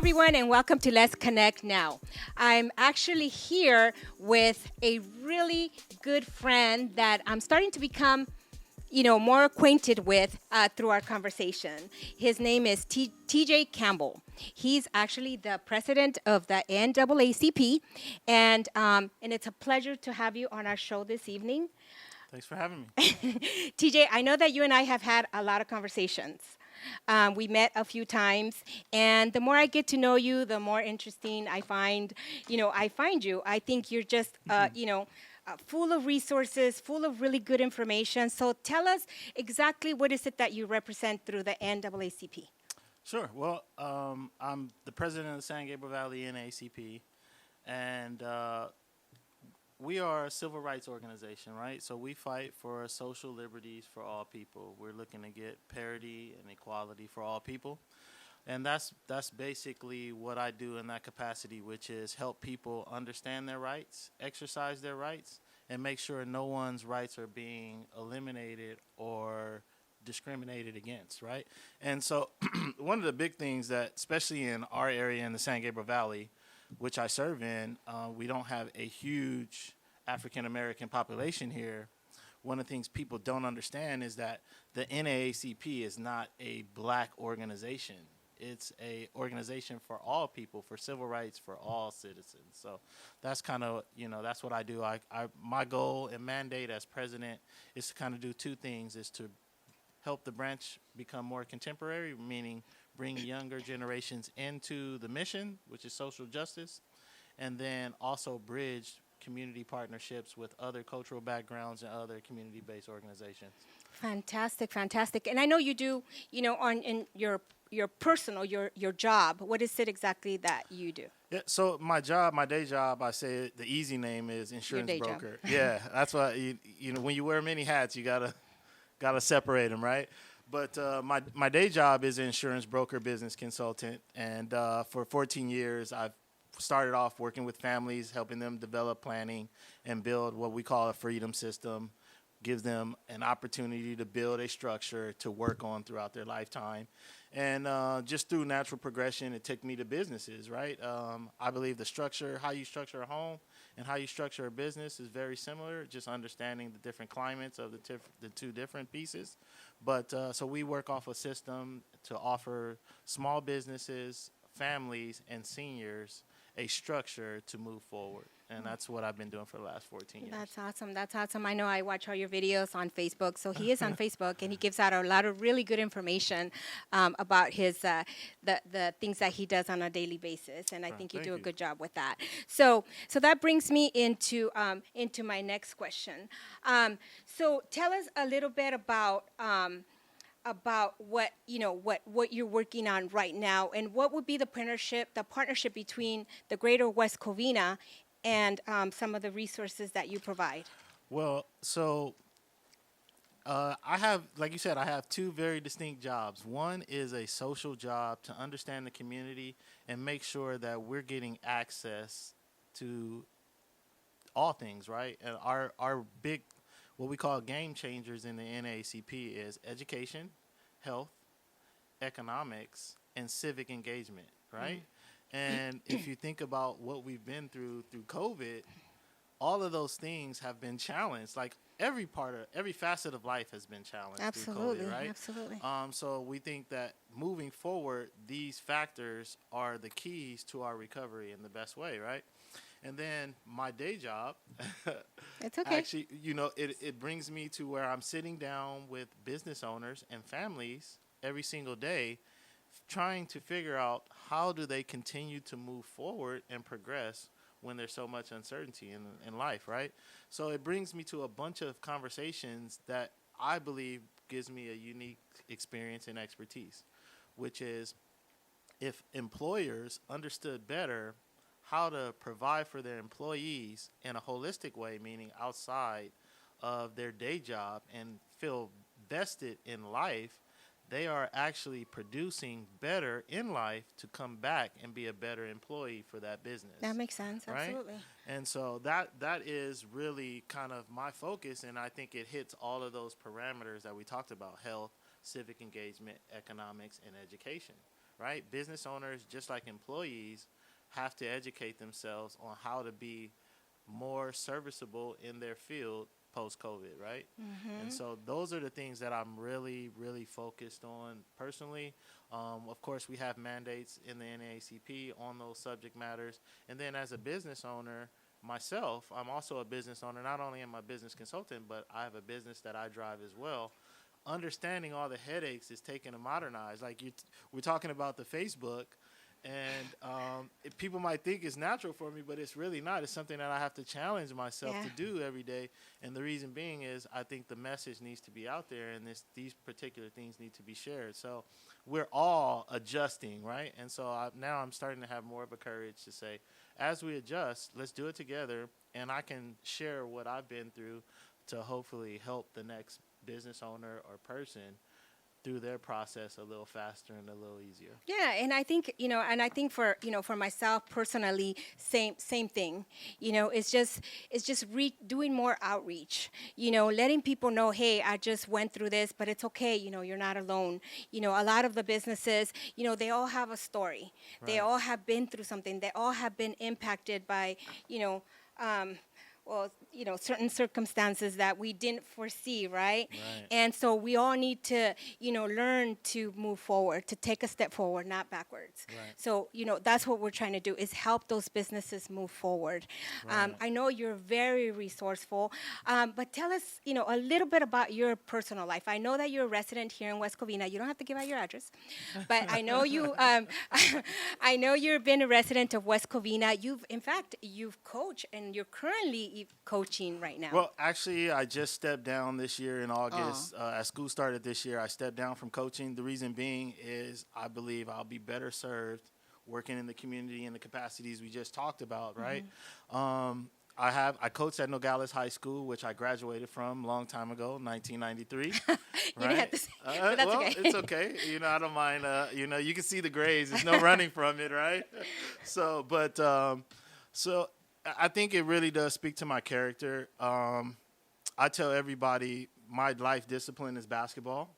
everyone, and welcome to Let's Connect Now. I'm actually here with a really good friend that I'm starting to become, more acquainted with through our conversation. His name is TJ Campbell. He's actually the president of the NAACP, and it's a pleasure to have you on our show this evening. Thanks for having me. TJ, I know that you and I have had a lot of conversations. We met a few times, and the more I get to know you, the more interesting I find you. I think you're just, full of resources, full of really good information. So tell us exactly what is it that you represent through the NAACP. Sure. Well, I'm the president of the San Gabriel Valley NAACP, and we are a civil rights organization, right? So we fight for social liberties for all people. We're looking to get parity and equality for all people. And that's basically what I do in that capacity, which is help people understand their rights, exercise their rights, and make sure no one's rights are being eliminated or discriminated against, right? And so one of the big things that, especially in our area in the San Gabriel Valley, which I serve in, we don't have a huge African-American population here. One of the things people don't understand is that the NAACP is not a black organization. It's a organization for all people, for civil rights, for all citizens. So that's kind of, that's what I do. My goal and mandate as president is to kind of do two things, is to help the branch become more contemporary, meaning bring younger generations into the mission, which is social justice, and then also bridge community partnerships with other cultural backgrounds and other community-based organizations. Fantastic. And I know you do, in your personal, your job. What is it exactly that you do? Yeah, so my day job, I say the easy name is insurance broker. Yeah, that's why, when you wear many hats, you gotta separate them, right? But my day job is insurance broker, business consultant, and for 14 years I've started off working with families, helping them develop planning and build what we call a freedom system, gives them an opportunity to build a structure to work on throughout their lifetime. And just through natural progression, it took me to businesses, right? I believe the structure, how you structure a home and how you structure a business is very similar, just understanding the different climates of the two different pieces. But so we work off a system to offer small businesses, families, and seniors a structure to move forward. And that's what I've been doing for the last 14 years. That's awesome. I know I watch all your videos on Facebook. So he is on Facebook, and he gives out a lot of really good information about his the things that he does on a daily basis. And I think you do a good job with that. So that brings me into my next question. So tell us a little bit about what you're working on right now, and what would be the partnership between the Greater West Covina and some of the resources that you provide. Well, so I have, like you said, I have two very distinct jobs. One is a social job to understand the community and make sure that we're getting access to all things, right? And our big, what we call game changers in the NAACP is education, health, economics, and civic engagement, right? And if you think about what we've been through COVID, all of those things have been challenged. Like every facet of life has been challenged through COVID, right? Absolutely. So we think that moving forward, these factors are the keys to our recovery in the best way, right? And then my day job, it's okay. Actually, it brings me to where I'm sitting down with business owners and families every single day, trying to figure out how do they continue to move forward and progress when there's so much uncertainty in life, right? So it brings me to a bunch of conversations that I believe gives me a unique experience and expertise, which is if employers understood better how to provide for their employees in a holistic way, meaning outside of their day job, and feel vested in life, they are actually producing better in life to come back and be a better employee for that business. That makes sense, right? Absolutely. And so that is really kind of my focus, and I think it hits all of those parameters that we talked about: health, civic engagement, economics, and education. right? Business owners, just like employees, have to educate themselves on how to be more serviceable in their field post-COVID, right? And so those are the things that I'm really, really focused on personally. Of course, we have mandates in the NAACP on those subject matters. And then as a business owner, myself, I'm also a business owner. Not only am I a business consultant, but I have a business that I drive as well. Understanding all the headaches is taking to modernize. Like we're talking about the Facebook, and people might think it's natural for me, but it's really not. It's something that I have to challenge myself to do every day. And the reason being is I think the message needs to be out there, and these particular things need to be shared. So we're all adjusting, right? And so now I'm starting to have more of a courage to say, as we adjust, let's do it together, and I can share what I've been through to hopefully help the next business owner or person through their process a little faster and a little easier. Yeah, and I think for for myself personally, same thing. It's just doing more outreach. Letting people know, hey, I just went through this, but it's okay. You're not alone. A lot of the businesses, they all have a story. Right. They all have been through something. They all have been impacted by, certain circumstances that we didn't foresee, right? And so we all need to, learn to move forward, to take a step forward, not backwards. Right. So, that's what we're trying to do, is help those businesses move forward. Right. I know you're very resourceful, but tell us, a little bit about your personal life. I know that you're a resident here in West Covina. You don't have to give out your address, but I know you, I know you've been a resident of West Covina. You've coached, and you're currently coaching right now. Well, actually, I just stepped down this year in August. As school started this year, I stepped down from coaching. The reason being is I believe I'll be better served working in the community in the capacities we just talked about, right? I coached at Nogales High School, which I graduated from a long time ago, 1993. You didn't have to say, but that's okay. It's okay. I don't mind. You can see the grades. There's no running from it, right? So I think it really does speak to my character. I tell everybody my life discipline is basketball,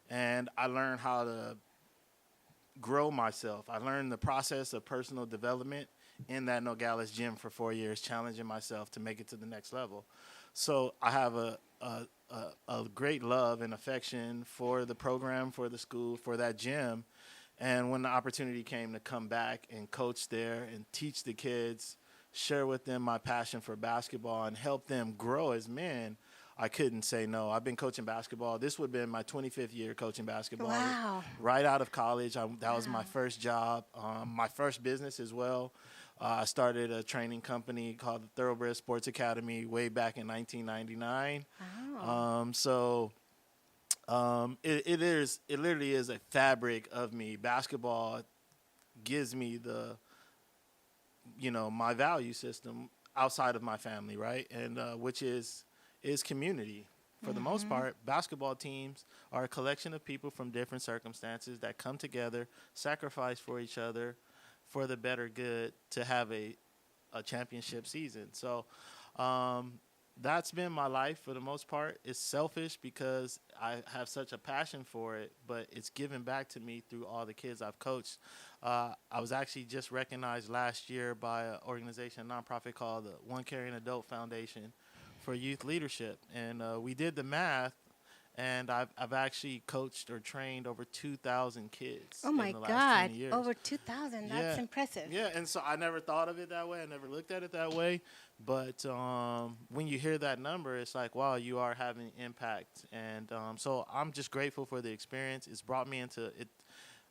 and I learned how to grow myself. I learned the process of personal development in that Nogales gym for 4 years, challenging myself to make it to the next level. So I have a great love and affection for the program, for the school, for that gym. And when the opportunity came to come back and coach there and teach the kids, share with them my passion for basketball and help them grow as men, I couldn't say no. I've been coaching basketball. This would have been my 25th year coaching basketball. Wow. Right out of college. That was my first job, my first business as well. I started a training company called the Thoroughbred Sports Academy way back in 1999. Wow. It literally is a fabric of me. Basketball gives me my value system outside of my family, right? And which is community. For the most part, basketball teams are a collection of people from different circumstances that come together, sacrifice for each other for the better good to have a championship season. So that's been my life for the most part. It's selfish because I have such a passion for it, but it's given back to me through all the kids I've coached. I was actually just recognized last year by an organization, a nonprofit called the One Caring Adult Foundation for Youth Leadership. And we did the math, and I've actually coached or trained over 2,000 kids. Oh my God, over 2,000, that's impressive. Yeah, and so I never thought of it that way. I never looked at it that way. But when you hear that number, it's like, wow, you are having impact. And so I'm just grateful for the experience. It's brought me into it.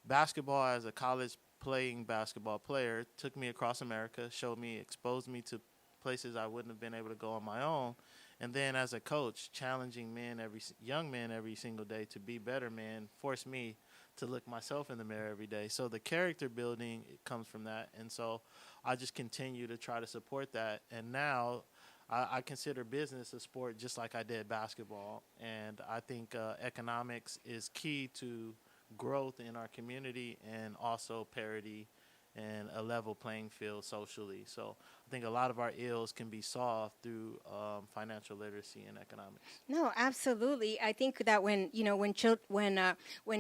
Basketball as a college playing basketball player took me across America, exposed me to places I wouldn't have been able to go on my own. And then as a coach, challenging young men every single day to be better men, forced me to look myself in the mirror every day. So the character building, it comes from that. And so I just continue to try to support that. And now I consider business a sport just like I did basketball. And I think economics is key to growth in our community and also parity and a level playing field socially. So I think a lot of our ills can be solved through financial literacy and economics. No, absolutely. I think that when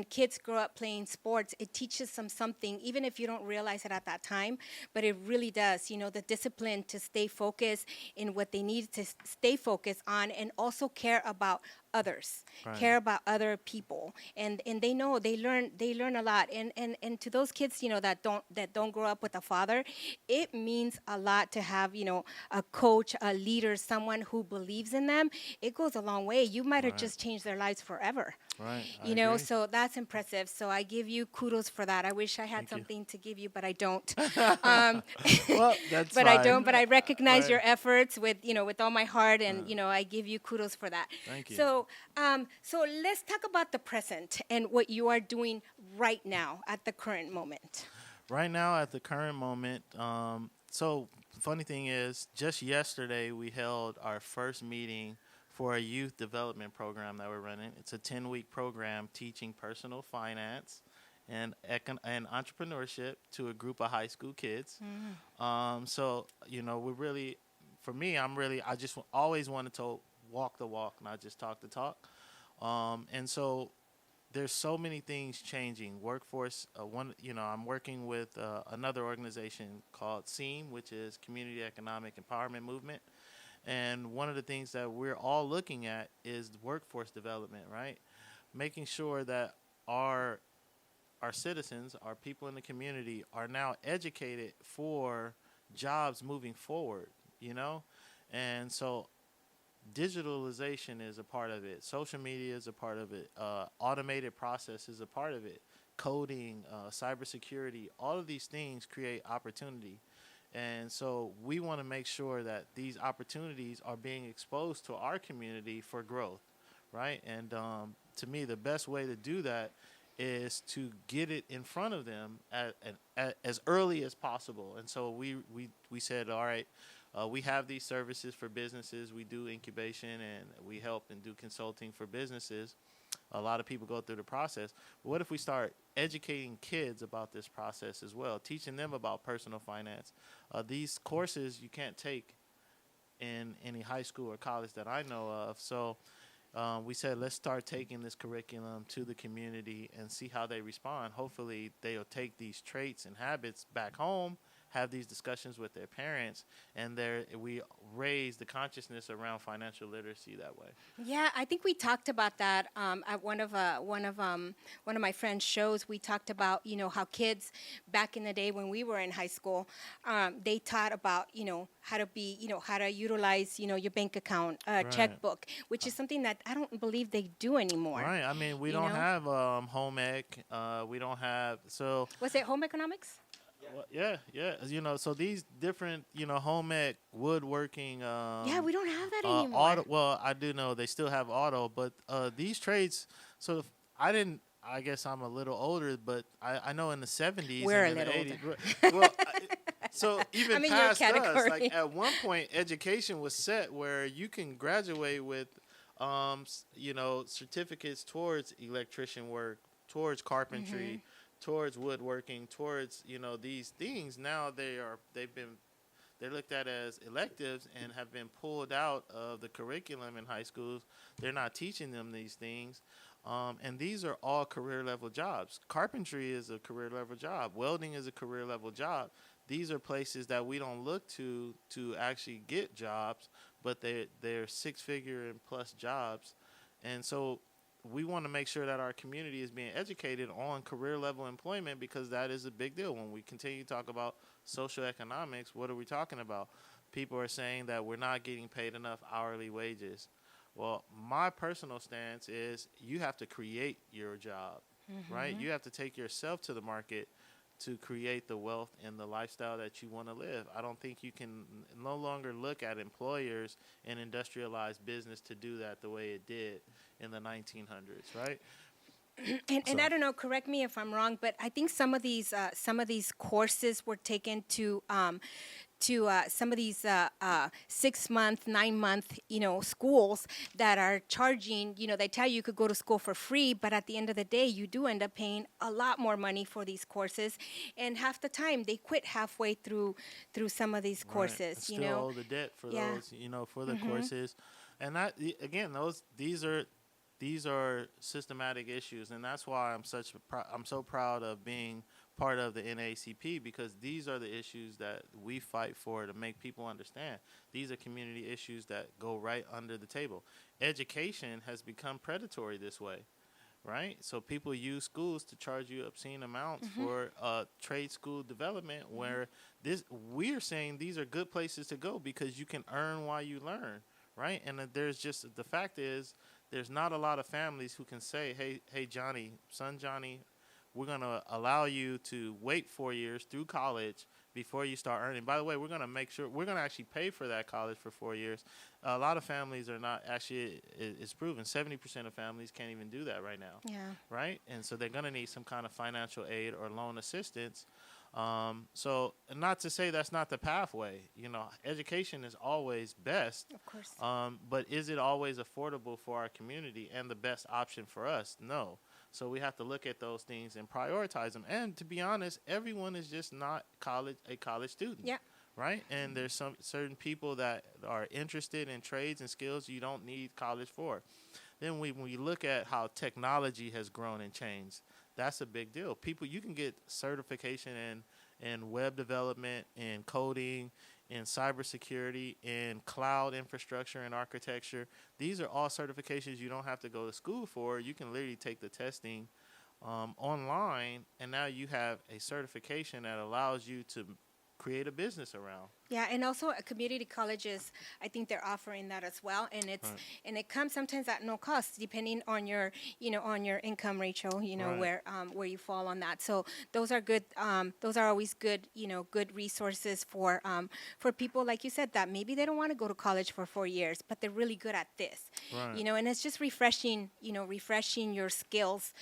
kids grow up playing sports, it teaches them something, even if you don't realize it at that time. But it really does. The discipline to stay focused in what they need to stay focused on, and also care about others, Right. care about other people, and they know they learn a lot. And to those kids, that don't grow up with a father, it means a lot to have a coach, a leader, someone who believes in them. It goes a long way. You might have Right. just changed their lives forever. Right. I agree. So that's impressive. So I give you kudos for that. I wish I had Thank you. something to give you, but I don't. Well, that's But fine. I don't. But I recognize Right. your efforts with all my heart, and I give you kudos for that. Thank you. So let's talk about the present and what you are doing right now at the current moment. Right now, at the current moment, so funny thing is, just yesterday we held our first meeting for a youth development program that we're running. It's a 10-week program teaching personal finance and entrepreneurship to a group of high school kids. So, we're really, for me, I just always wanted to walk the walk, not just talk the talk. And so there's so many things changing. Workforce, I'm working with another organization called SEAM, which is Community Economic Empowerment Movement. And one of the things that we're all looking at is workforce development, right? Making sure that our citizens, our people in the community, are now educated for jobs moving forward, And so digitalization is a part of it. Social media is a part of it. Automated process is a part of it. Coding, cybersecurity, all of these things create opportunity. And so we want to make sure that these opportunities are being exposed to our community for growth, right? And to me, the best way to do that is to get it in front of them as early as possible. And so we said, all right, we have these services for businesses. We do incubation, and we help and do consulting for businesses. A lot of people go through the process. But what if we start educating kids about this process as well, teaching them about personal finance? These courses you can't take in any high school or college that I know of. So we said, let's start taking this curriculum to the community and see how they respond. Hopefully they'll take these traits and habits back home, have these discussions with their parents, and we raise the consciousness around financial literacy that way. Yeah, I think we talked about that at one of my friends' shows. We talked about how kids back in the day when we were in high school, they taught about how to utilize your bank account, checkbook, which is something that I don't believe they do anymore. Right. I mean, we don't have home ec. We don't have so. Was it home economics? Well, yeah. So these different, home ec, woodworking. Yeah, we don't have that anymore. Auto. Well, I do know they still have auto, but these trades. So I guess I'm a little older, but I know in the 70s We're and a in the little 80s. Well, so even I'm in your past us, category. like at one point, education was set where you can graduate with, certificates towards electrician work, towards carpentry. Towards woodworking, towards these things. Now they're looked at as electives and have been pulled out of the curriculum in high schools. They're not teaching them these things, and these are all career level jobs. Carpentry is a career level job. Welding is a career level job. These are places that we don't look to actually get jobs, but they're 6-figure and plus jobs, and so we want to make sure that our community is being educated on career level employment, because that is a big deal. When we continue to talk about social economics, what are we talking about? People are saying that we're not getting paid enough hourly wages. Well, my personal stance is you have to create your job, right? You have to take yourself to the market to create the wealth and the lifestyle that you want to live. I don't think you can no longer look at employers and industrialized business to do that the way it did in the 1900s, right? And I don't know, correct me if I'm wrong, but I think some of these courses were taken to some of these 6-month, 9-month, schools that are charging. They tell you could go to school for free, but at the end of the day, you do end up paying a lot more money for these courses, and half the time they quit halfway through some of these courses. Right. Still owe the debt for those, for the courses, and that again, these are systematic issues, and that's why I'm so proud of being part of the NAACP, because these are the issues that we fight for to make people understand. These are community issues that go right under the table. Education has become predatory this way, right? So people use schools to charge you obscene amounts for trade school development, where we're saying these are good places to go because you can earn while you learn, right? And the fact is, there's not a lot of families who can say, hey, Johnny, we're going to allow you to wait 4 years through college before you start earning. By the way, we're going to make sure we're going to actually pay for that college for 4 years. A lot of families are not actually, it's proven 70% of families can't even do that right now. Yeah. Right? And so they're going to need some kind of financial aid or loan assistance. So not to say that's not the pathway. Education is always best. Of course. But is it always affordable for our community and the best option for us? No. So we have to look at those things and prioritize them. And to be honest, everyone is just not a college student. Yeah. Right? And there's some certain people that are interested in trades and skills you don't need college for. Then when we look at how technology has grown and changed, that's a big deal. You can get certification in web development, in coding, in cybersecurity, in cloud infrastructure and architecture. These are all certifications you don't have to go to school for. You can literally take the testing online, and now you have a certification that allows you to create a business around. Yeah, and also community colleges, I think they're offering that as well, and and it comes sometimes at no cost, depending on your income ratio, where you fall on that. So those are good. Those are always good, good resources for people like you said that maybe they don't want to go to college for 4 years, but they're really good at this. Right. And it's just refreshing your skills,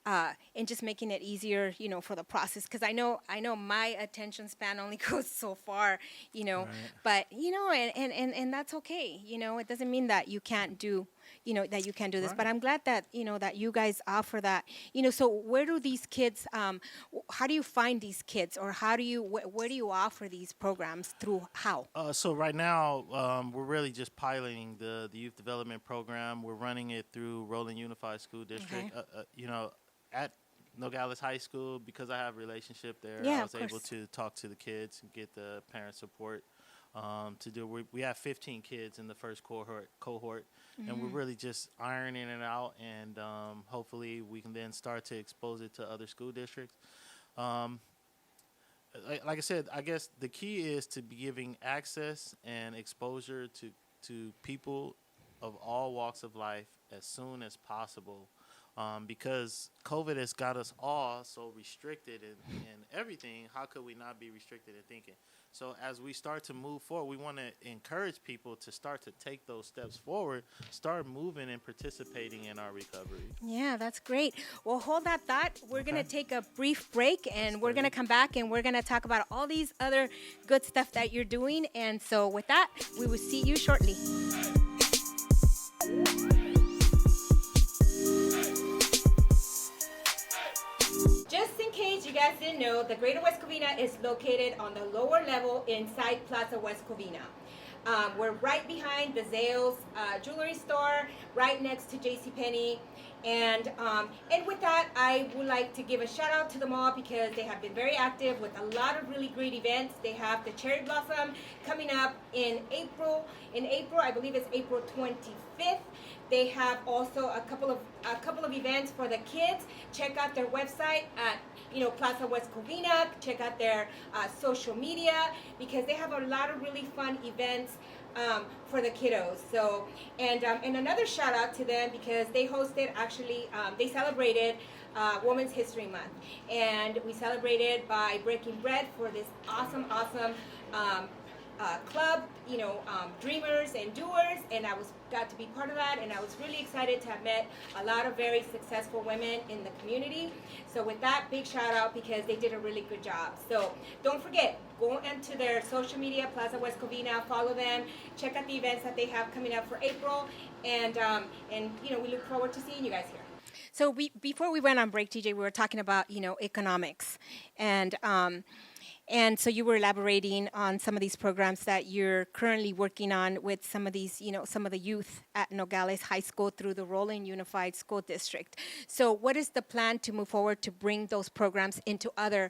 and just making it easier, for the process. Because I know my attention span only goes so far, Right. but and that's okay. It doesn't mean that you can't do this. Right. But I'm glad that that you guys offer that. So where do these kids? How do you find these kids, or where do you offer these programs through? How? So right now, we're really just piloting the youth development program. We're running it through Roland Unified School District. Okay. At Nogales High School, because I have a relationship there. Yeah, I was of able course. to talk to the kids and get the parent support. We have 15 kids in the first cohort, and we're really just ironing it out, and hopefully we can then start to expose it to other school districts. Like I said, I guess the key is to be giving access and exposure to people of all walks of life as soon as possible. Because COVID has got us all so restricted in everything. How could we not be restricted in thinking? So as we start to move forward, we want to encourage people to start to take those steps forward, start moving and participating in our recovery. Yeah, that's great. Well, hold that thought. We're going to take a brief break, and we're going to come back, and we're going to talk about all these other good stuff that you're doing. And so with that, we will see you shortly. Just in case you guys didn't know, the Greater West Covina is located on the lower level inside Plaza West Covina. We're right behind the Zales jewelry store, right next to JCPenney. And with that, I would like to give a shout out to the mall because they have been very active with a lot of really great events. They have the Cherry Blossom coming up in April. I believe it's April 25th. They have also a couple of events for the kids. Check out their website at Plaza West Covina. Check out their social media because they have a lot of really fun events for the kiddos. So and another shout out to them because they hosted they celebrated Women's History Month, and we celebrated by breaking bread for this awesome club, dreamers and doers, and I got to be part of that, and I was really excited to have met a lot of very successful women in the community. So with that, big shout out because they did a really good job. So don't forget, go into their social media, Plaza West Covina, follow them, check out the events that they have coming up for April, and we look forward to seeing you guys here. So before we went on break, TJ, we were talking about economics, and so you were elaborating on some of these programs that you're currently working on with some of these, some of the youth at Nogales High School through the Roland Unified School District. So what is the plan to move forward to bring those programs into other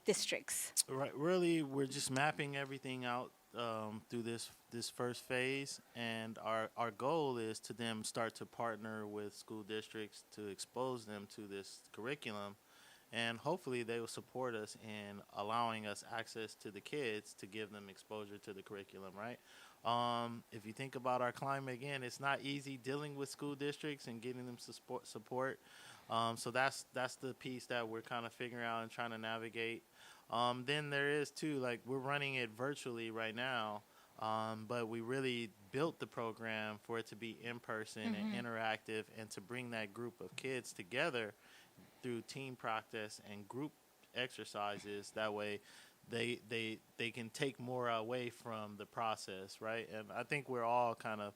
districts? Right. Really, we're just mapping everything out through this first phase, and our goal is to then start to partner with school districts to expose them to this curriculum. And hopefully they will support us in allowing us access to the kids to give them exposure to the curriculum, right? If you think about our climate, again, it's not easy dealing with school districts and getting them support. So that's the piece that we're kind of figuring out and trying to navigate. Then there is, too, like we're running it virtually right now, but we really built the program for it to be in person and interactive and to bring that group of kids together through team practice and group exercises. That way they can take more away from the process, right? And I think we're all kind of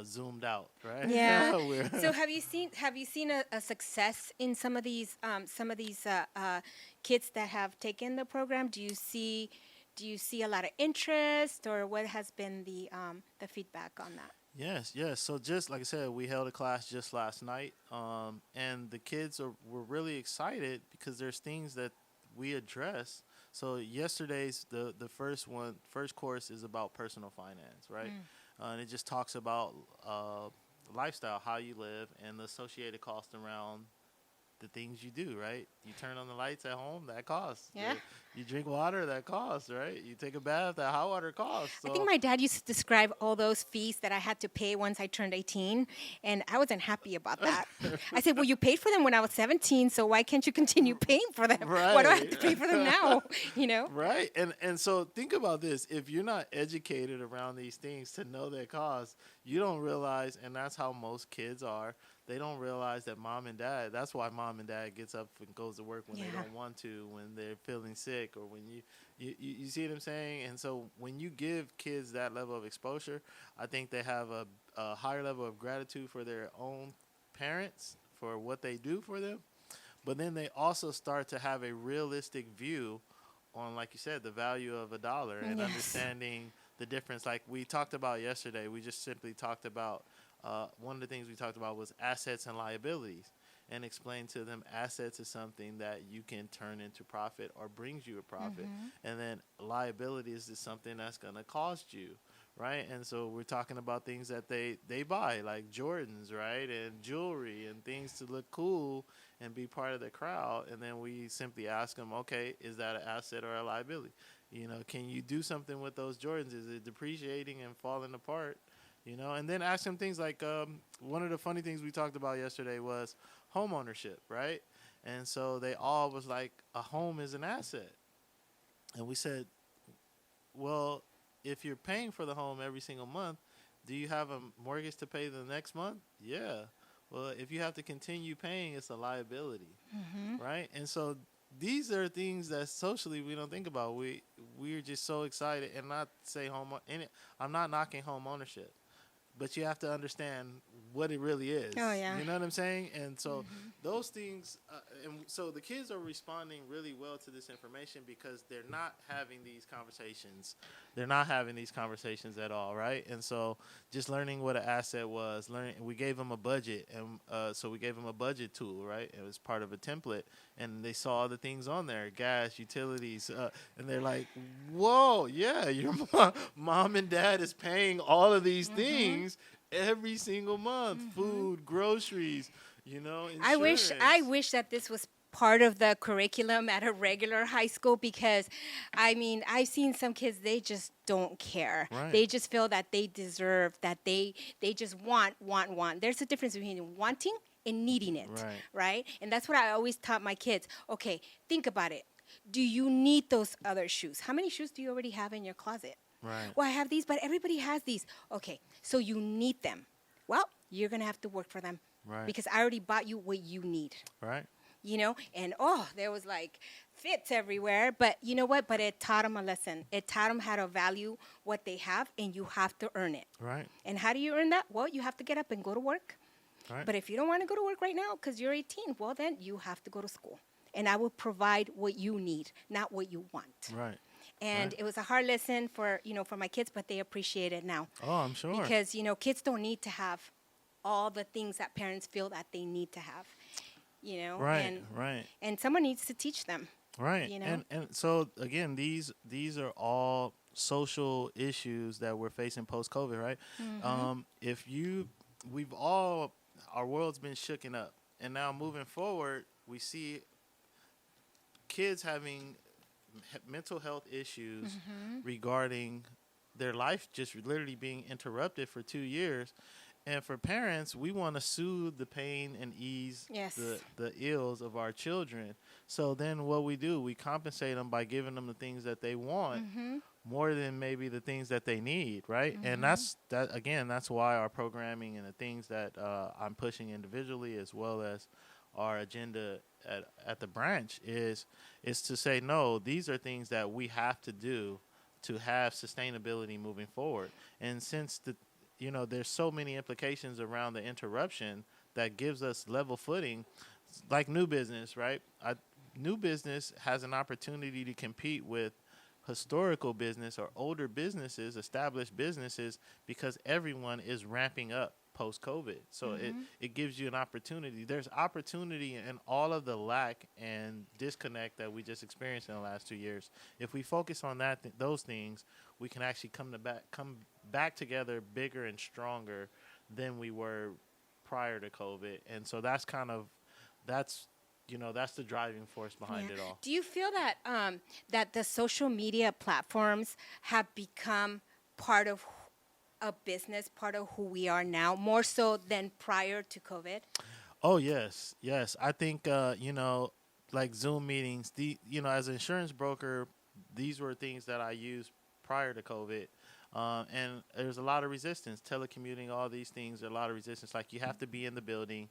zoomed out, right? Yeah. So have you seen a success in some of these kids that have taken the program? Do you see a lot of interest, or what has been the feedback on that? Yes. So just like I said, we held a class just last night, and the kids were really excited because there's things that we address. So yesterday's the first course is about personal finance, right? And it just talks about lifestyle, how you live, and the associated cost around the things you do, right? You turn on the lights at home, that costs. Yeah. You drink water, that costs, right? You take a bath, that hot water costs. So I think my dad used to describe all those fees that I had to pay once I turned 18, and I wasn't happy about that. I said, well, you paid for them when I was 17, so why can't you continue paying for them? Right. Why do I have to pay for them now? Right. And so think about this. If you're not educated around these things to know their costs, you don't realize, and that's how most kids are, they don't realize that mom and dad, that's why mom and dad gets up and goes to work when they don't want to, when they're feeling sick, or when you see what I'm saying? And so when you give kids that level of exposure, I think they have a higher level of gratitude for their own parents, for what they do for them. But then they also start to have a realistic view on, like you said, the value of a dollar and understanding the difference. Like we talked about yesterday, we just simply talked about one of the things we talked about was assets and liabilities, and explain to them assets is something that you can turn into profit or brings you a profit. And then liabilities is something that's going to cost you, right? And so we're talking about things that they buy, like Jordans, right? And jewelry and things to look cool and be part of the crowd. And then we simply ask them, okay, is that an asset or a liability? Can you do something with those Jordans? Is it depreciating and falling apart? And then ask them things like, one of the funny things we talked about yesterday was home ownership, right? And so they all was like, a home is an asset. And we said, well, if you're paying for the home every single month, do you have a mortgage to pay the next month? Yeah. Well, if you have to continue paying, it's a liability, right? And so these are things that socially we don't think about. We're just so excited, and not say I'm not knocking home ownership, but you have to understand what it really is. Oh, yeah. You know what I'm saying? And so those things, and so the kids are responding really well to this information because they're not having these conversations. They're not having these conversations at all, right? And so just learning what an asset was, we gave them a budget, and so we gave them a budget tool, right? It was part of a template, and they saw the things on there, gas, utilities, and they're like, whoa, yeah, your mom and dad is paying all of these things every single month, food, groceries, insurance. I wish that this was part of the curriculum at a regular high school, because I've seen some kids, they just don't care. Right. They just feel that they deserve, that they just want. There's a difference between wanting and needing it, right? And that's what I always taught my kids. Okay, think about it. Do you need those other shoes? How many shoes do you already have in your closet? Right. Well, I have these, but everybody has these. Okay, so you need them. Well, you're going to have to work for them. Right. Because I already bought you what you need. Right. And there was like fits everywhere. But you know what? But it taught them a lesson. It taught them how to value what they have, and you have to earn it. Right. And how do you earn that? Well, you have to get up and go to work. Right. But if you don't want to go to work right now because you're 18, well, then you have to go to school. And I will provide what you need, not what you want. Right. And right. it was a hard lesson for my kids, but they appreciate it now. Oh, I'm sure. Because, kids don't need to have all the things that parents feel that they need to have, Right, right. And someone needs to teach them. Right. And so again, these are all social issues that we're facing post-COVID, right? Mm-hmm. Our world's been shooken up, and now moving forward, we see kids having mental health issues regarding their life just literally being interrupted for 2 years. And for parents, we want to soothe the pain and ease the ills of our children. So then what we do, we compensate them by giving them the things that they want more than maybe the things that they need, right? And that's why our programming and the things that I'm pushing individually, as well as our agenda at the branch, is to say, no, these are things that we have to do to have sustainability moving forward. And since there's so many implications around the interruption that gives us level footing, like new business, right? New business has an opportunity to compete with historical business or older businesses, established businesses, because everyone is ramping up post-COVID. So it gives you an opportunity. There's opportunity in all of the lack and disconnect that we just experienced in the last 2 years. If we focus on those things, we can actually come back together bigger and stronger than we were prior to COVID. And so that's the driving force behind it all. Do you feel that that the social media platforms have become part of a business, part of who we are now, more so than prior to COVID? Oh, yes. I think, like Zoom meetings, as an insurance broker, these were things that I used prior to COVID. And there's a lot of resistance, telecommuting, all these things, a lot of resistance. Like, you have to be in the building,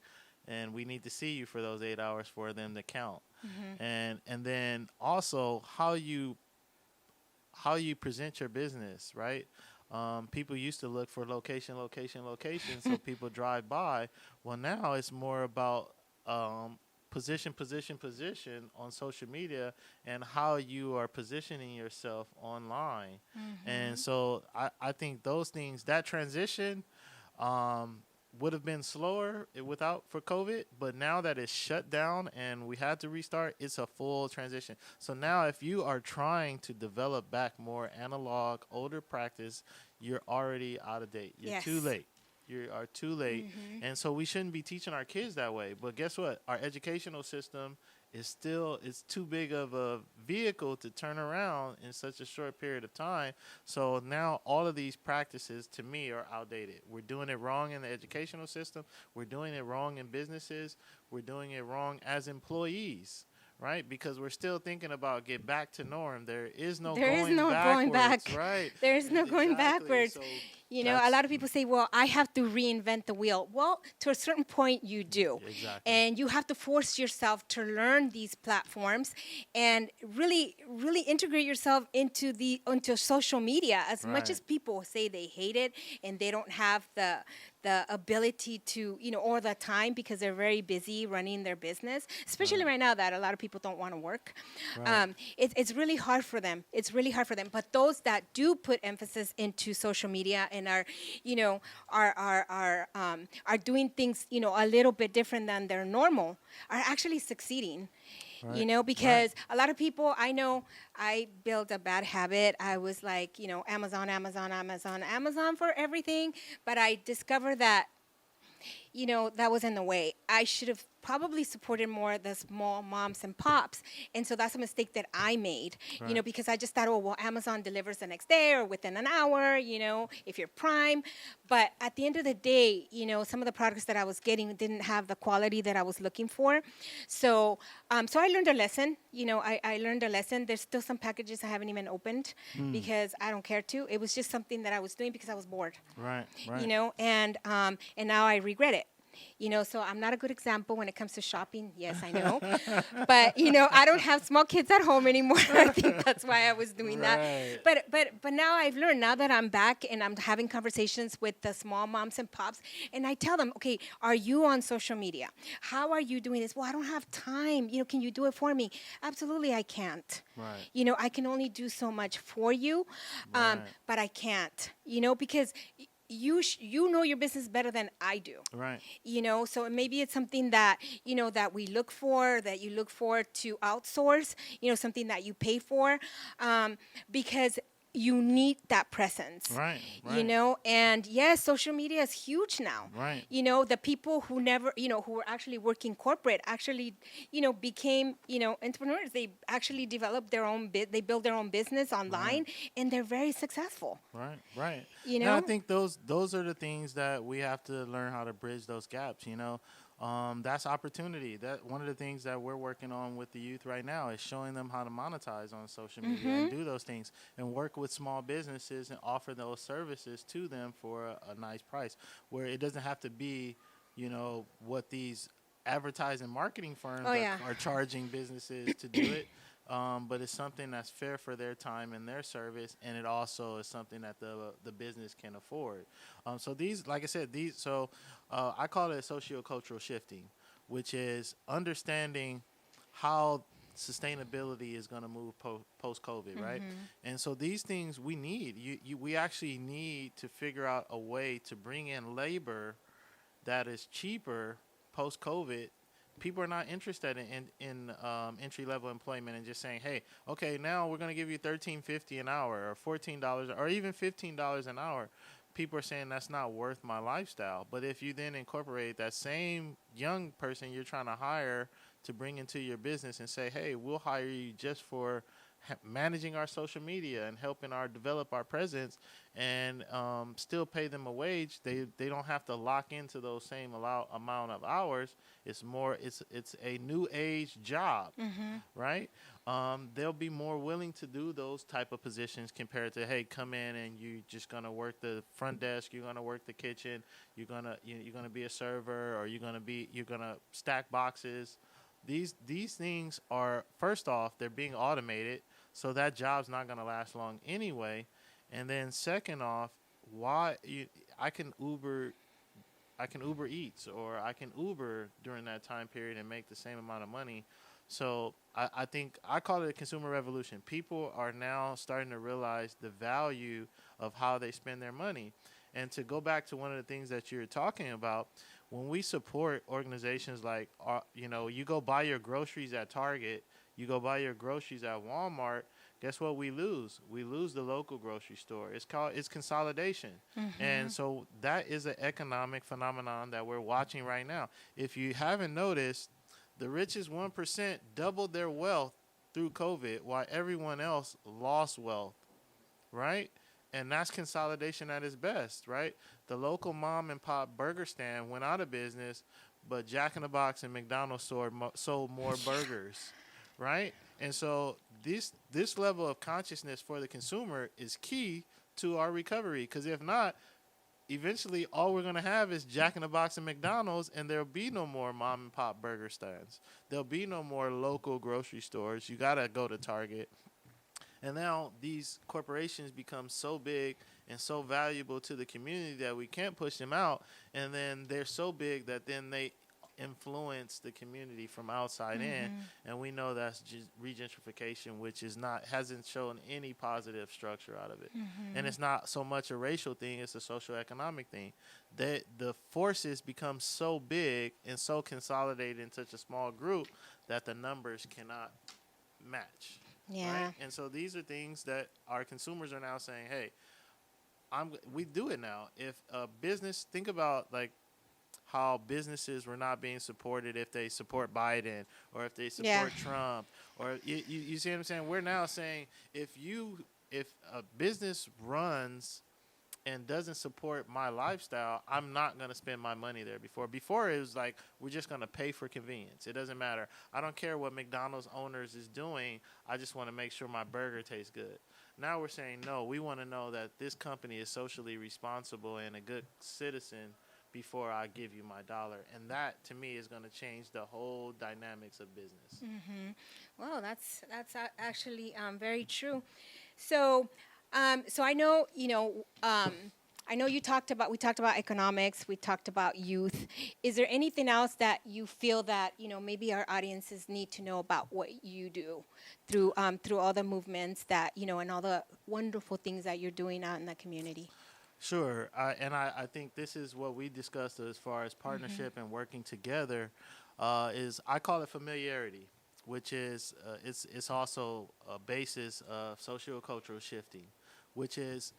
and we need to see you for those 8 hours for them to count. And then also how you present your business, right? People used to look for location, so people drive by. Well, now it's more about position on social media and how you are positioning yourself online. And so I think those things, that transition would have been slower for COVID, but now that it's shut down and we had to restart, it's a full transition. So now if you are trying to develop back more analog, older practice, you're already out of date. You're too late. You are too late. And so we shouldn't be teaching our kids that way. But guess what? Our educational system is too big of a vehicle to turn around in such a short period of time. So now all of these practices, to me, are outdated. We're doing it wrong in the educational system. We're doing it wrong in businesses. We're doing it wrong as employees, right? Because we're still thinking about get back to norm. There is no going back. Right. There is no going backwards. So a lot of people say, well, I have to reinvent the wheel. Well, to a certain point, you do. Exactly. And you have to force yourself to learn these platforms and really, really integrate yourself into social media. As much as people say they hate it and they don't have the ability to, or the time because they're very busy running their business, especially right now that a lot of people don't want to work. Right. It's really hard for them. But those that do put emphasis into social media and are doing things, a little bit different than their normal, are actually succeeding. Right. Because a lot of people, I know I built a bad habit. I was like, Amazon for everything. But I discovered that, that was in the way. I should have probably supported more the small moms and pops. And so that's a mistake that I made, Right. because I just thought, oh, well, Amazon delivers the next day or within an hour, if you're Prime. But at the end of the day, some of the products that I was getting didn't have the quality that I was looking for. So so I learned a lesson. I learned a lesson. There's still some packages I haven't even opened because I don't care to. It was just something that I was doing because I was bored. Right. And now I regret it. So I'm not a good example when it comes to shopping. Yes, I know. But, I don't have small kids at home anymore. I think that's why I was doing that. But now I've learned, now that I'm back and I'm having conversations with the small moms and pops, and I tell them, okay, are you on social media? How are you doing this? Well, I don't have time. Can you do it for me? Absolutely, I can't. Right. I can only do so much for you, but I can't, because you know your business better than I do. Right. So maybe it's something that, that we look for, that you look for to outsource, something that you pay for, because you need that presence. Right. And yes, social media is huge now. Right. The people who never, who were actually working corporate actually, became, entrepreneurs. They actually developed their own they built their own business online, and they're very successful. Right. And I think those are the things that we have to learn how to bridge those gaps, That's opportunity. That one of the things that we're working on with the youth right now is showing them how to monetize on social media and do those things and work with small businesses and offer those services to them for a nice price, where it doesn't have to be, what these advertising marketing firms are charging businesses to do it. But it's something that's fair for their time and their service, and it also is something that the business can afford. So these, like I said, I call it sociocultural shifting, which is understanding how sustainability is going to move post-COVID, right? And so these things we need. We actually need to figure out a way to bring in labor that is cheaper post-COVID. People are not interested in entry-level employment and just saying, hey, okay, now we're going to give you $13.50 an hour or $14 or even $15 an hour. People are saying that's not worth my lifestyle. But if you then incorporate that same young person you're trying to hire to bring into your business and say, hey, we'll hire you just for managing our social media and helping develop our presence, and still pay them a wage. They don't have to lock into those same amount of hours. It's a new age job, right? They'll be more willing to do those type of positions compared to, hey, come in and you're just gonna work the front desk, you're gonna work the kitchen, you're gonna be a server, or you're gonna stack boxes. These things are, first off, they're being automated, so that job's not going to last long anyway. And then second off, I can Uber Eats, or I can Uber during that time period and make the same amount of money. So I think I call it a consumer revolution. People are now starting to realize the value of how they spend their money. And to go back to one of the things that you're talking about, when we support organizations like, you go buy your groceries at Target, you go buy your groceries at Walmart, guess what we lose? We lose the local grocery store. It's consolidation. And so that is an economic phenomenon that we're watching right now. If you haven't noticed, the richest 1% doubled their wealth through COVID while everyone else lost wealth, right? And that's consolidation at its best, right? The local mom and pop burger stand went out of business, but Jack in the Box and McDonald's sold more burgers, right? And so this level of consciousness for the consumer is key to our recovery, because if not, eventually all we're going to have is Jack in the Box and McDonald's, and there'll be no more mom and pop burger stands. There'll be no more local grocery stores. You got to go to Target. And now these corporations become so big and so valuable to the community that we can't push them out. And then they're so big that then they influence the community from outside in. And we know that's just regentrification, which hasn't shown any positive structure out of it. And it's not so much a racial thing, it's a socioeconomic thing. That the forces become so big and so consolidated in such a small group that the numbers cannot match. Yeah. Right? And so these are things that our consumers are now saying, hey, we do it now. If a business, think about like how businesses were not being supported if they support Biden or if they support Yeah. Trump, or you see what I'm saying? We're now saying if a business runs and doesn't support my lifestyle, I'm not going to spend my money there. Before it was like, we're just going to pay for convenience. It doesn't matter. I don't care what McDonald's owners is doing. I just want to make sure my burger tastes good. Now we're saying, no, we want to know that this company is socially responsible and a good citizen before I give you my dollar. And that, to me, is going to change the whole dynamics of business. Well, actually very true. So, so I know I know we talked about economics, we talked about youth. Is there anything else that you feel that maybe our audiences need to know about what you do through all the movements that and all the wonderful things that you're doing out in the community? Sure, I think this is what we discussed as far as partnership and working together. Is I call it familiarity, which is it's also a basis of sociocultural shifting, which is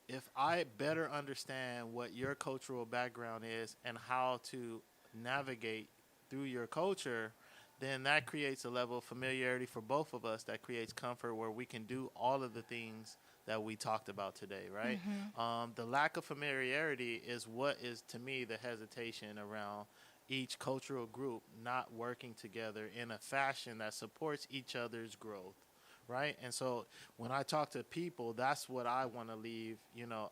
if I better understand what your cultural background is and how to navigate through your culture, then that creates a level of familiarity for both of us that creates comfort where we can do all of the things that we talked about today, right? The lack of familiarity is what is, to me, the hesitation around each cultural group not working together in a fashion that supports each other's growth, right? And so when I talk to people, that's what I want to leave.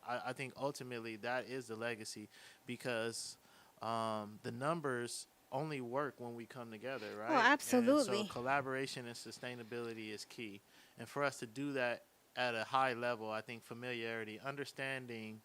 I think ultimately that is the legacy, because the numbers only work when we come together, right? Oh, absolutely. And so collaboration and sustainability is key. And for us to do that at a high level, I think familiarity, understanding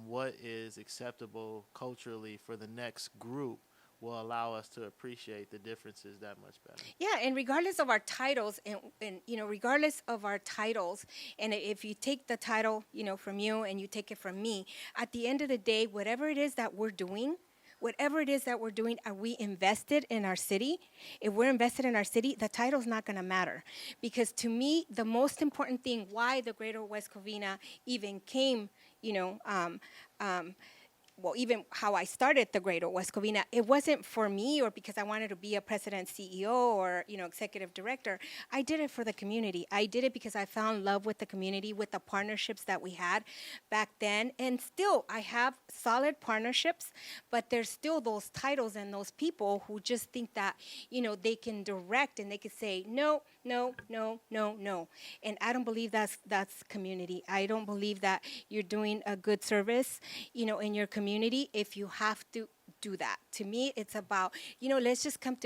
what is acceptable culturally for the next group will allow us to appreciate the differences that much better. Yeah, and regardless of our titles, and regardless of our titles, and if you take the title, from you and you take it from me, at the end of the day, whatever it is that we're doing, are we invested in our city? If we're invested in our city, the title's not going to matter. Because to me, the most important thing why the Greater West Covina even came, well, even how I started the Greater West Covina, it wasn't for me or because I wanted to be a president, CEO, or executive director. I did it for the community. I did it because I found love with the community, with the partnerships that we had back then, and still I have solid partnerships. But there's still those titles and those people who just think that they can direct and they can say no, no, no, no, no. And I don't believe that's community. I don't believe that you're doing a good service, in your community if you have to do that. To me, it's about, let's just come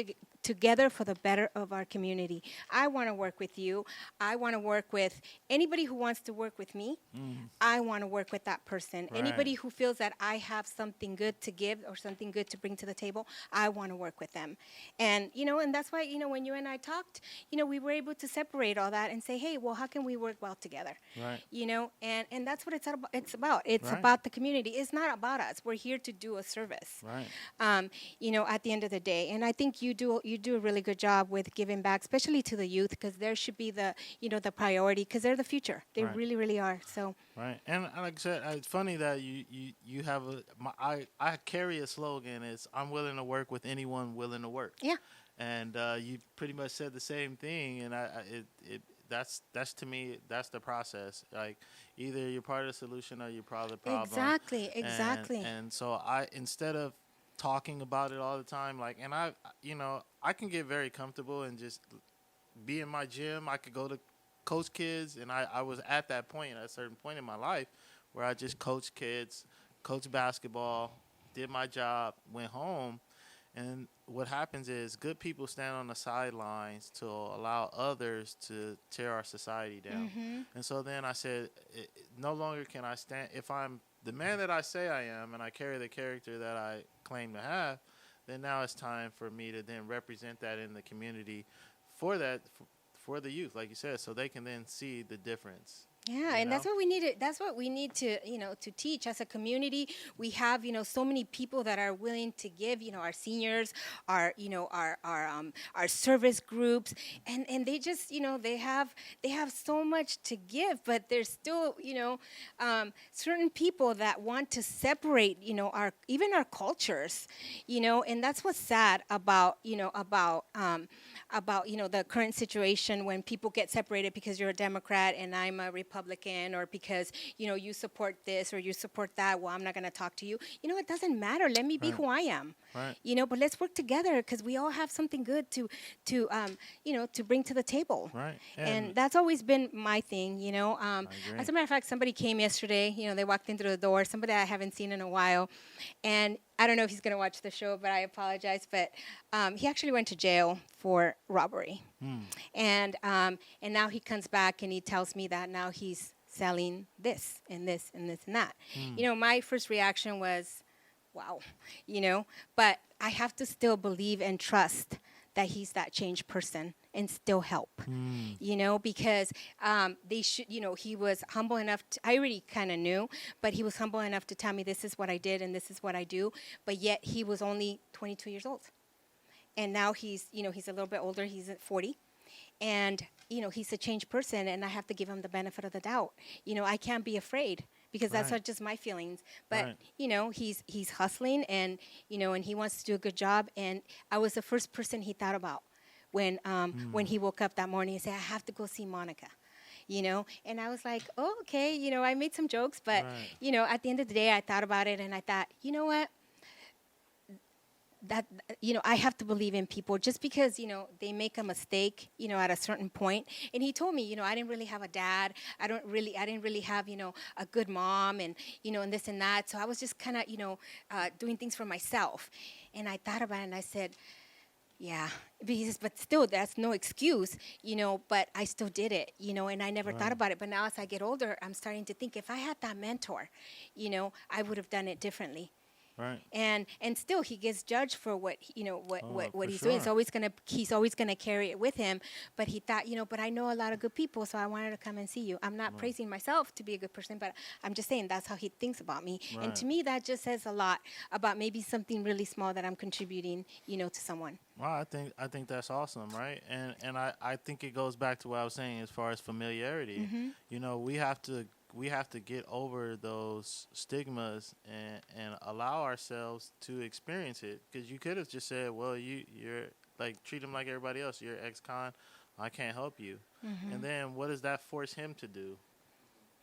together for the better of our community. I want to work with you. I want to work with anybody who wants to work with me. I want to work with that person. Right. Anybody who feels that I have something good to give or something good to bring to the table, I want to work with them. And, and that's why, when you and I talked, we were able to separate all that and say, hey, well, how can we work well together? Right. And that's what it's about. It's Right. about the community. It's not about us. We're here to do a service. Right. At the end of the day. And I think you do a really good job with giving back, especially to the youth, because there should be the priority, because they're the future. They Right. really, really are. So. Right. And like I said, it's funny that you have I carry a slogan. It's I'm willing to work with anyone willing to work. Yeah. And you pretty much said the same thing. And that's to me, that's the process. Like either you're part of the solution or you're part of the problem. Exactly. And so instead of talking about it all the time, and I can get very comfortable and just be in my gym. I could go to coach kids, and I was at that point, at a certain point in my life, where I just coached kids, coached basketball, did my job, went home. And what happens is good people stand on the sidelines to allow others to tear our society down. And so then I said, no longer can I stand. If I'm the man that I say I am and I carry the character that I claim to have, then now it's time for me to then represent that in the community for the youth, like you said, so they can then see the difference. Yeah, You and that's know? what we need. That's what we need to, to teach as a community. We have, so many people that are willing to give. Our seniors, our service groups, and they just, they have so much to give. But there's still, certain people that want to separate, our cultures, and that's what's sad about the current situation when people get separated because you're a Democrat and I'm a Republican, or because you support this or you support that. Well, I'm not going to talk to you. It doesn't matter. Let me be Right. who I am. Right. But let's work together because we all have something good to bring to the table. Right. And that's always been my thing. I As agree. a matter of fact, somebody came yesterday. They walked in through the door. Somebody I haven't seen in a while, and I don't know if he's going to watch the show, but I apologize. But he actually went to jail for robbery, and now he comes back and he tells me that now he's selling this and this and this and that. My first reaction was, wow, but I have to still believe and trust that he's that changed person and still help, because they should, he was humble enough I already kind of knew, but he was humble enough to tell me this is what I did and this is what I do, but yet he was only 22 years old. And now he's a little bit older, he's at 40, and, he's a changed person, and I have to give him the benefit of the doubt. I can't be afraid, because that's Right. not just my feelings. But Right. he's hustling, and and he wants to do a good job. And I was the first person he thought about when he woke up that morning and said, I have to go see Monica. And I was like, oh, okay. I made some jokes, but Right. At the end of the day, I thought about it, and I thought, you know what? That I have to believe in people just because they make a mistake at a certain point. And he told me I didn't really have a dad, I didn't really have a good mom, and and this and that, so I was just kind of doing things for myself. And I thought about it and I said, yeah, but still that's no excuse, but I still did it, and I never thought Right. about it. But now as I get older, I'm starting to think if I had that mentor, I would have done it differently. Right. And still he gets judged for what Oh, what for he's doing. sure. He's always gonna carry it with him. But he thought, but I know a lot of good people, so I wanted to come and see you. I'm not praising myself to be a good person, but I'm just saying that's how he thinks about me. And to Right. me, that just says a lot about maybe something really small that I'm contributing, to someone. Well, I think that's awesome, right? And I think it goes back to what I was saying as far as familiarity. We have to get over those stigmas and allow ourselves to experience it. Because you could have just said, well, you're like, treat him like everybody else. You're ex-con. I can't help you. And then what does that force him to do?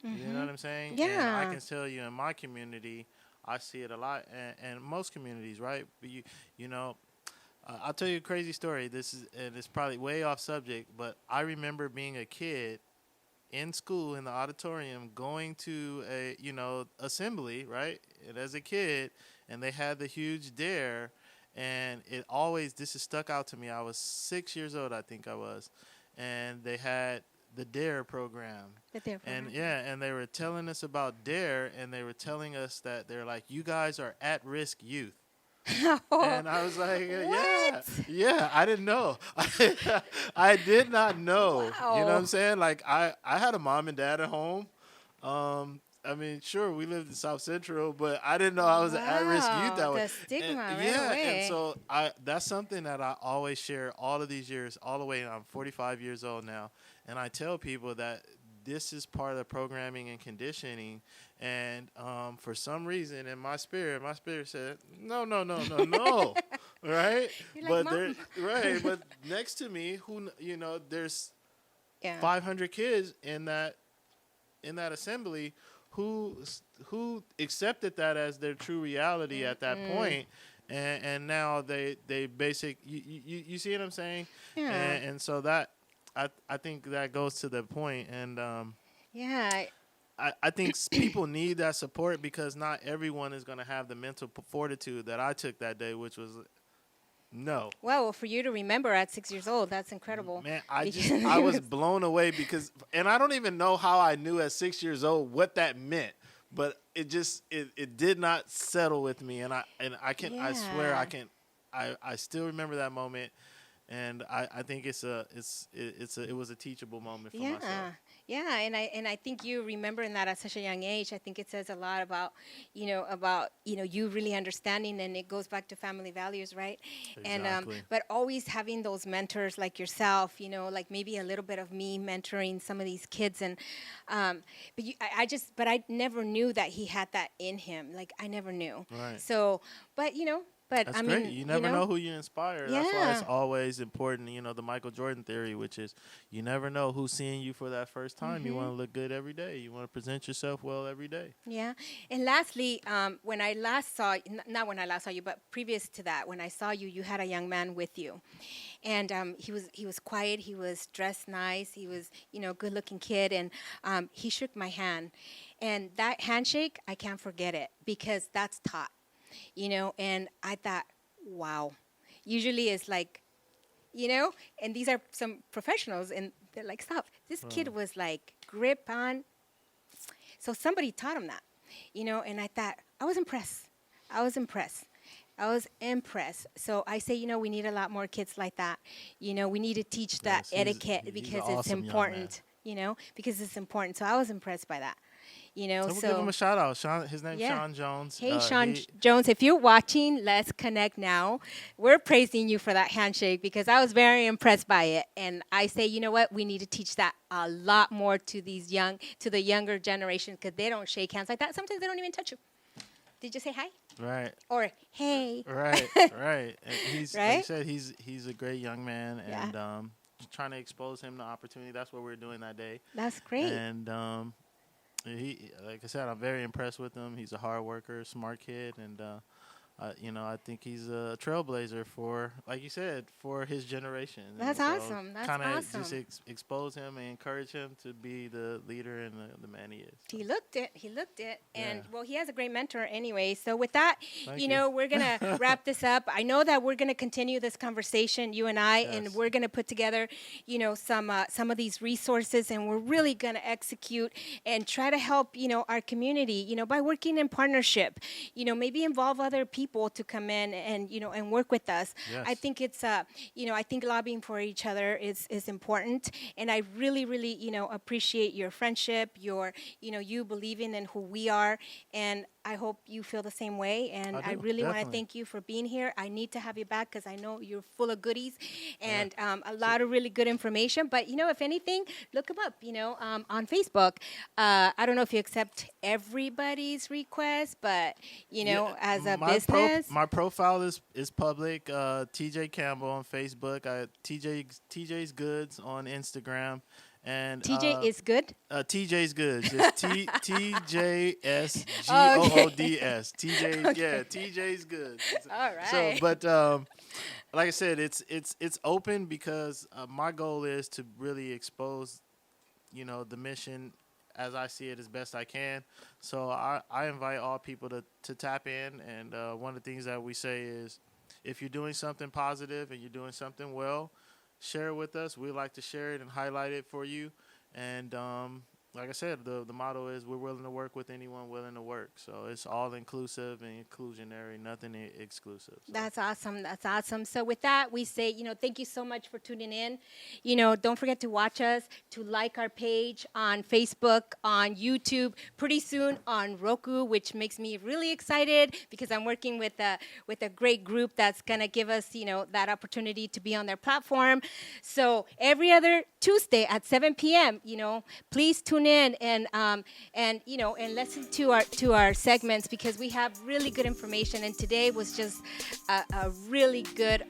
You know what I'm saying? And I Yeah. can tell you in my community, I see it a lot, and most communities, right? But I'll tell you a crazy story. And it's probably way off subject, but I remember being a kid in school in the auditorium going to a assembly, right? And as a kid, and they had the huge dare, and this has stuck out to me. I was 6 years old, I think I was, and they had the dare program. But they're And and they were telling us about dare, and they were telling us that they're like, you guys are at-risk youth. And I was like, yeah, What? yeah, I didn't know. I did not know. You know what I'm Wow. saying? Like, I had a mom and dad at home. I mean, sure, we lived in South Central, but I didn't know I was an at-risk youth Wow. that way. The stigma And, right yeah, and away. so that's something that I always share all of these years, all the way. I'm 45 years old now, and I tell people that this is part of the programming and conditioning. And for some reason, in my spirit said, no, no, no, no, no, right? You're like, But there, Mom. right? But next to me, there's Yeah. 500 kids in that assembly who accepted that as their true reality at that point. And now they basic you see what I'm saying? Yeah. And so that I think that goes to the point. And Yeah. I think people need that support, because not everyone is going to have the mental fortitude that I took that day, which was no. Well, for you to remember at 6 years old, that's incredible. Man, Because- I was blown away, and I don't even know how I knew at 6 years old what that meant, but it did not settle with me, and I swear I still remember that moment, and I think it was a teachable moment for myself. Yeah, and I think you remembering that at such a young age, I think it says a lot about, you really understanding, and it goes back to family values, right? And Exactly. but always having those mentors like yourself, like maybe a little bit of me mentoring some of these kids, and but I never knew that he had that in him. Like I never knew. Right. So, but That's I great. mean, You never know who you inspire. That's why it's Yeah. always important, the Michael Jordan theory, which is you never know who's seeing you for that first time. You want to look good every day. You want to present yourself well every day. Yeah. And lastly, when I last saw, not when I last saw you, but previous to that, when I saw you, you had a young man with you. And he was quiet. He was dressed nice. He was, good looking kid. And he shook my hand. And that handshake, I can't forget it because that's taught, and I thought, wow. Usually it's like, and these are some professionals and they're like, stop. This kid was like grip on. So somebody taught him that, and I thought, I was impressed. So I say, we need a lot more kids like that. We need to teach that etiquette he's because an it's awesome young important, because it's important. So I was impressed by that, So we'll give him a shout out. His name's Sean Jones. Hey, Sean Jones, if you're watching, let's connect now. We're praising you for that handshake because I was very impressed by it. And I say, you know what? We need to teach that a lot more to the younger generation because they don't shake hands like that. Sometimes they don't even touch you. Did you say hi? Right. Or hey. Right. And he's Right? like you said, he's a great young man, and Yeah. trying to expose him to opportunity. That's what we're doing that day. That's great. And he, like I said, I'm very impressed with him. He's a hard worker, smart kid, and I think he's a trailblazer for, like you said, for his generation. That's awesome. That's Kind of awesome. just expose him and encourage him to be the leader and the man he is. He looked it. And, Yeah. well, he has a great mentor anyway. So with that, Thank you. we're going to wrap this up. I know that we're going to continue this conversation, you and I, and Yes. we're going to put together, some of these resources, and we're really going to execute and try to help, our community, by working in partnership, maybe involve other people to come in and, and work with us. Yes. I think it's, I think lobbying for each other is important. And I really, really, appreciate your friendship, your, you believing in who we are. And I hope you feel the same way. And I I do, really want to definitely. thank you for being here. I need to have you back because I know you're full of goodies and a lot of really good information. But, if anything, look him up, on Facebook. I don't know if you accept everybody's request, but, as a business. My profile is public. TJ Campbell on Facebook. TJ's Goods on Instagram. And TJ is good. TJ's Goods. It's TJSGOODS. TJ, Okay. yeah, TJ's Goods. All right. So, but like I said, it's open because my goal is to really expose, the mission as I see it as best I can. So I invite all people to tap in. And one of the things that we say is, if you're doing something positive and you're doing something well, share it with us. We like to share it and highlight it for you. And like I said, the motto is we're willing to work with anyone willing to work. So it's all inclusive and inclusionary, nothing exclusive. So. That's awesome. So with that, we say, thank you so much for tuning in. Don't forget to watch us, to like our page on Facebook, on YouTube, pretty soon on Roku, which makes me really excited because I'm working with a great group that's going to give us, that opportunity to be on their platform. So every other Tuesday at 7 p.m., please tune in and listen to our segments because we have really good information. And today was just a really good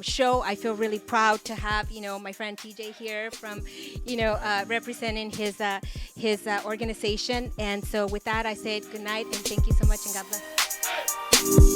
show. I feel really proud to have my friend TJ here from representing his organization. And so with that, I say good night and thank you so much and God bless.